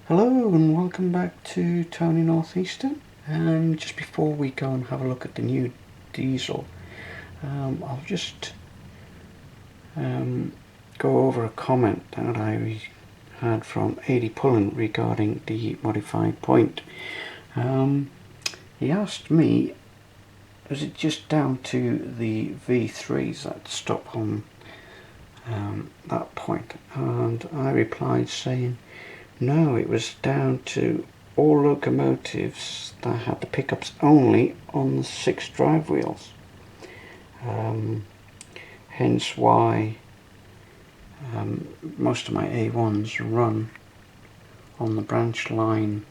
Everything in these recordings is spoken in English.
Hello and welcome back to Tony Northeastern. And just before we go and have a look at the new diesel, I'll just go over a comment that I had from 80 Pullen regarding the modified point. He asked me, is it just down to the V3s that stop on that point? And I replied saying, no, it was down to all locomotives that had the pickups only on the 6 drive wheels. Hence why most of my A1s run on the branch line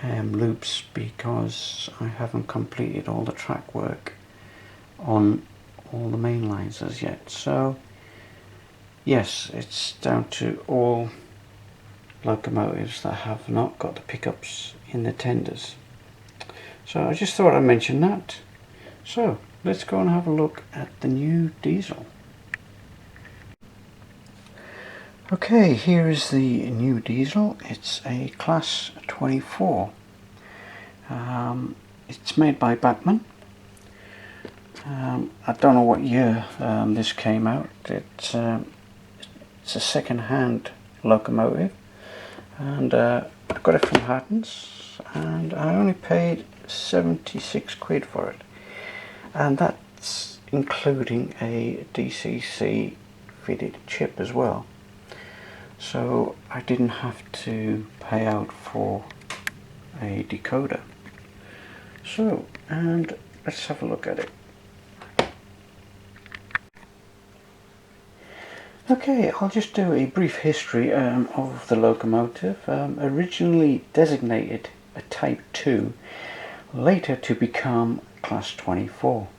loops, because I haven't completed all the track work on all the main lines as yet. So yes, it's down to all locomotives that have not got the pickups in the tenders. So I just thought I'd mention that. So let's go and have a look at the new diesel. Okay, here is the new diesel. It's a class 24. It's made by Bachmann. I don't know what year this came out. It's a second-hand locomotive, and I got it from Hatton's, and I only paid 76 quid for it, and that's including a DCC fitted chip as well, so I didn't have to pay out for a decoder. So, and let's have a look at it. Okay, I'll just do a brief history of the locomotive. Originally designated a Type 2, later to become Class 24.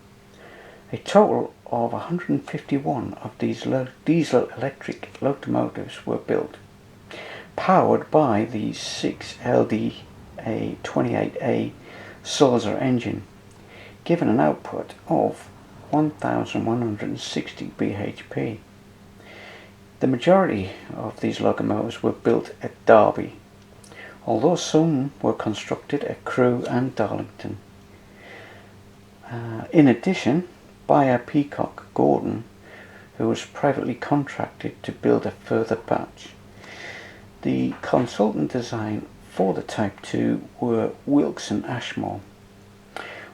A total of 151 of these diesel electric locomotives were built, powered by the 6LDA28A Sulzer engine, given an output of 1160 bhp. The majority of these locomotives were built at Derby, although some were constructed at Crewe and Darlington. In addition, buyer Peacock Gordon, who was privately contracted to build a further batch. The consultant design for the Type 2 were Wilkes and Ashmore,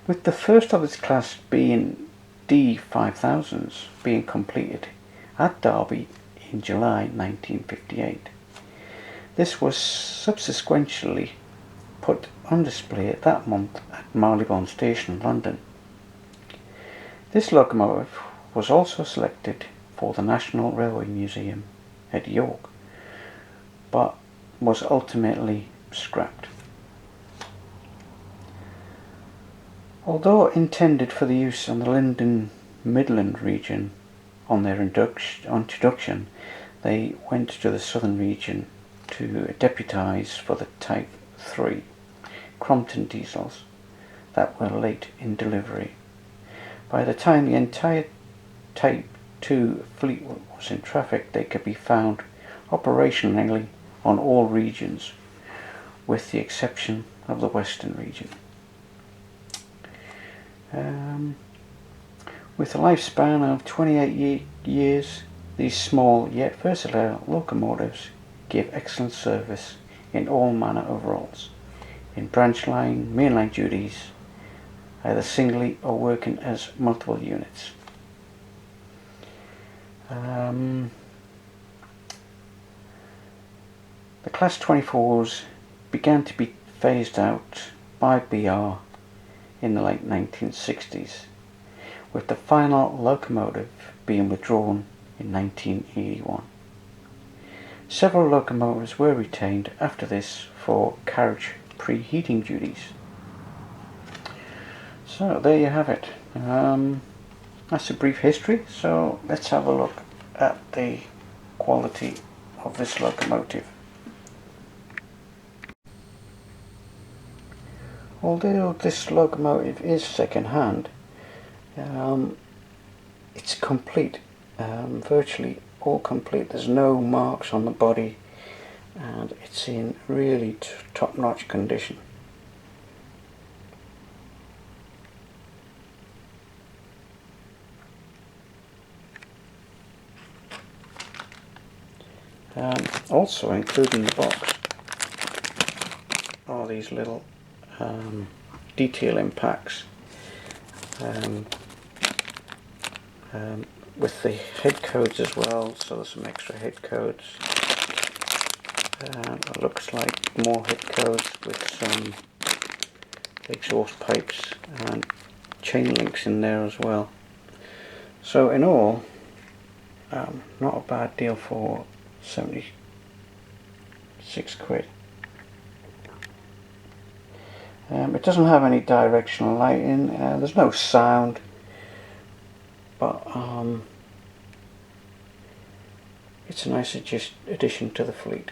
with the first of its class being D5000s being completed at Derby in July 1958. This was subsequently put on display that month at Marylebone Station, London. This locomotive was also selected for the National Railway Museum at York, but was ultimately scrapped. Although intended for the use on the London Midland region on their introduction, they went to the southern region to deputise for the Type 3 Crompton diesels that were late in delivery. By the time the entire Type 2 fleet was in traffic, they could be found operationally on all regions, with the exception of the western region. With a lifespan of 28 years, these small yet versatile locomotives give excellent service in all manner of roles, in branch line, mainline duties, either singly or working as multiple units. The Class 24s began to be phased out by BR in the late 1960s, with the final locomotive being withdrawn in 1981. Several locomotives were retained after this for carriage preheating duties. So there you have it. That's a brief history, so let's have a look at the quality of this locomotive. Although this locomotive is second hand, it's complete, virtually all complete. There's no marks on the body, and it's in really top-notch condition. Also included in the box are these little detailing packs with the head codes as well, so there's some extra head codes. It looks like more head codes with some exhaust pipes and chain links in there as well. So in all, not a bad deal for 76 quid. It doesn't have any directional lighting, there's no sound, but it's a nice addition to the fleet.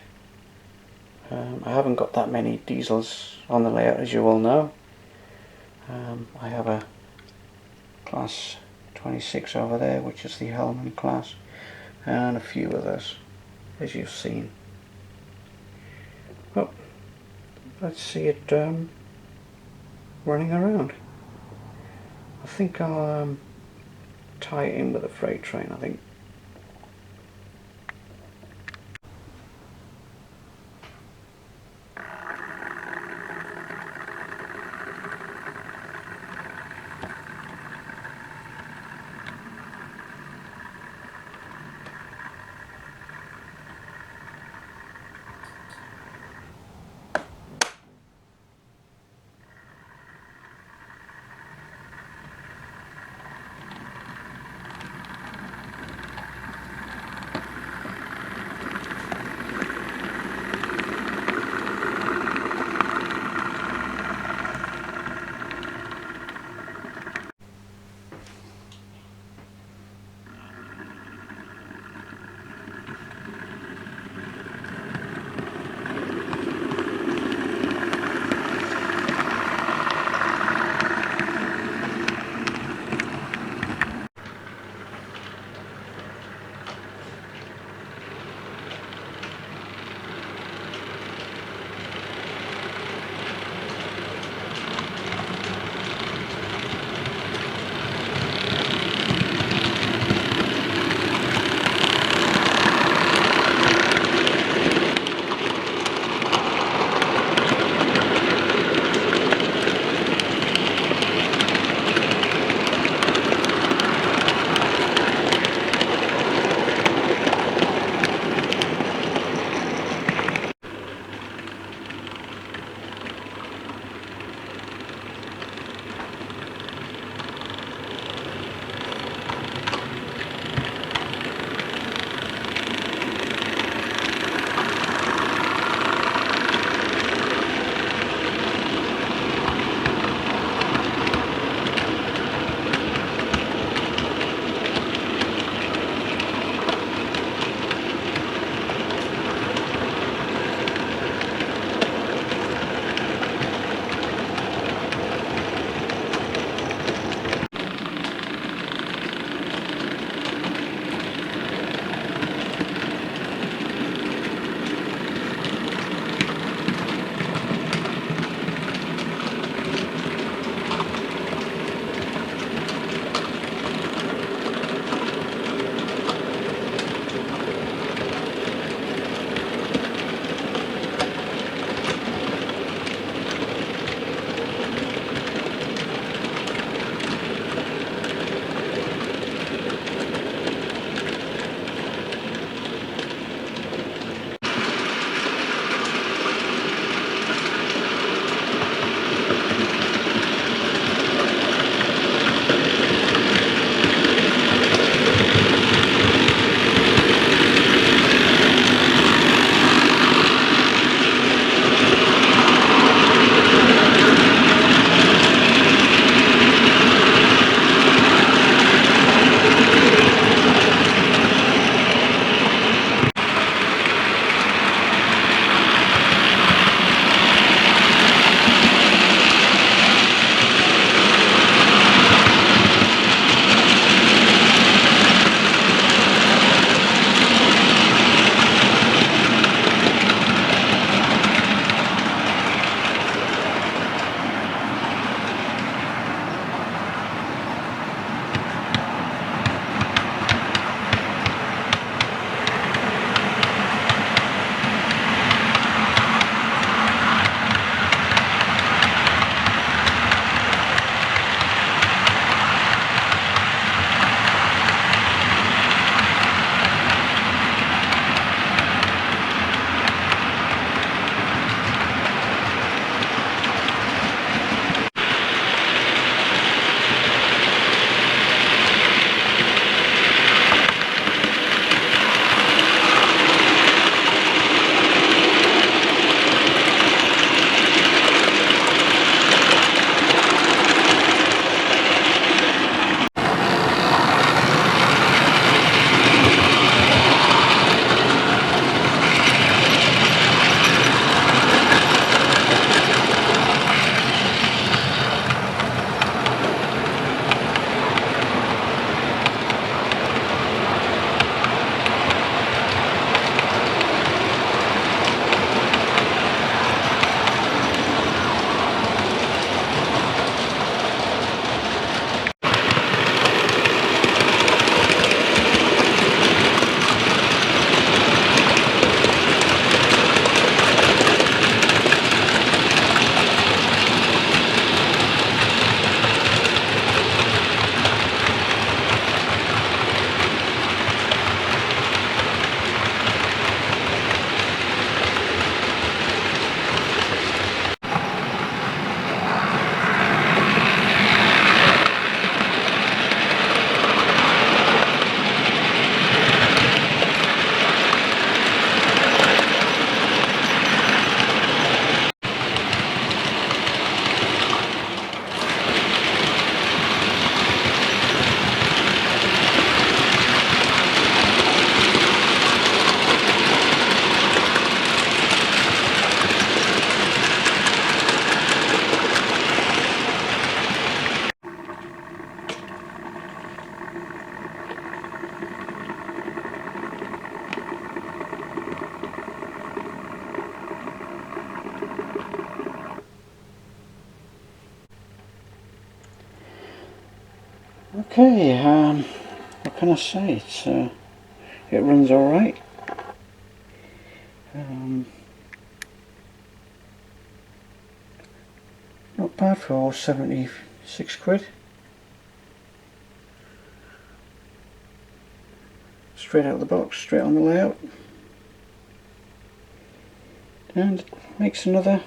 I haven't got that many diesels on the layout, as you all know. I have a class 26 over there, which is the Hellman class, and a few others, as you've seen. Well, let's see it running around. I think I'll tie it in with a freight train, I think. Okay, what can I say? It runs alright. Not bad for 76 quid. Straight out of the box, straight on the layout. And makes another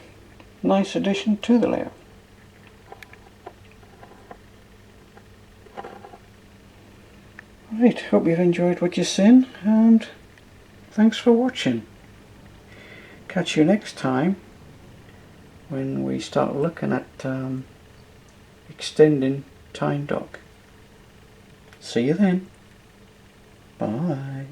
nice addition to the layout. Right, hope you've enjoyed what you've seen, and thanks for watching. Catch you next time when we start looking at extending tying dock. See you then. Bye.